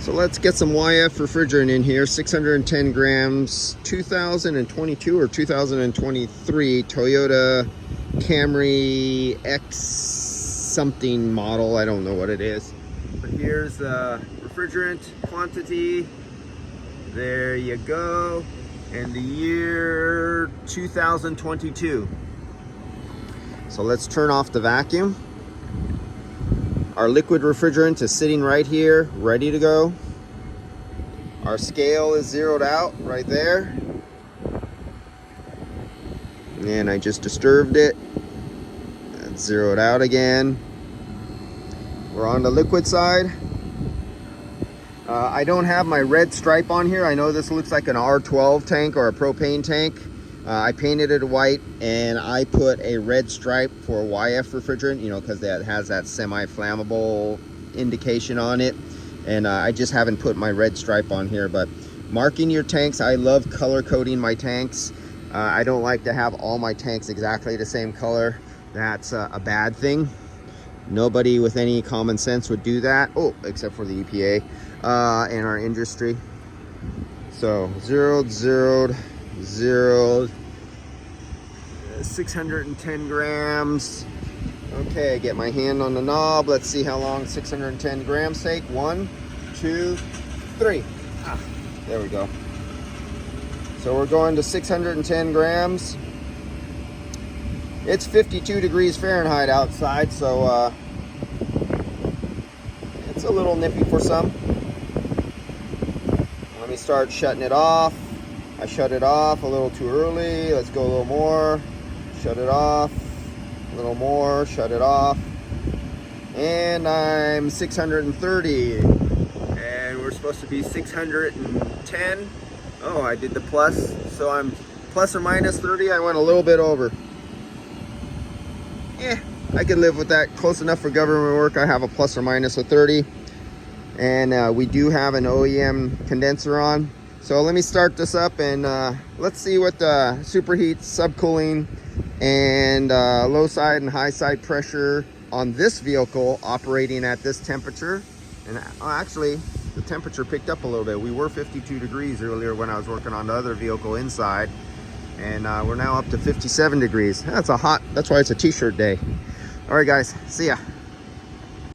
So let's get some YF refrigerant in here. 610 grams, 2022 or 2023 Toyota Camry X something model. I don't know what it is. But here's the refrigerant quantity. There you go. And the year 2022. So let's turn off the vacuum. Our liquid refrigerant is sitting right here, ready to go. Our scale is zeroed out right there. And I just disturbed it. That's zeroed out again. We're on the liquid side. I don't have my red stripe on here. I know this looks like an R12 tank or a propane tank. I painted it white and I put a red stripe for YF refrigerant, you know, because that has that semi-flammable indication on it. And I just haven't put my red stripe on here. But marking your tanks, I love color coding my tanks. I don't like to have all my tanks exactly the same color. That's a bad thing. Nobody with any common sense would do that. Oh, except for the EPA and our industry. So zeroed, 610 grams. Okay, get my hand on the knob. Let's see how long 610 grams take. 1, 2, 3. There we go. So we're going to 610 grams. It's 52 degrees Fahrenheit outside, so it's a little nippy for some. Let me start shutting it off. I shut it off a little too early. Let's go a little more. Shut it off. A little more. Shut it off. And I'm 630. And we're supposed to be 610. Oh, I did the plus. So I'm plus or minus 30. I went a little bit over. Yeah, I can live with that. Close enough for government work. I have a plus or minus of 30. And we do have an OEM condenser on. So let me start this up and let's see what the superheat, subcooling, and low side and high side pressure on this vehicle operating at this temperature. And actually, the temperature picked up a little bit. We were 52 degrees earlier when I was working on the other vehicle inside. And we're now up to 57 degrees. That's why it's a t-shirt day. All right, guys, see ya.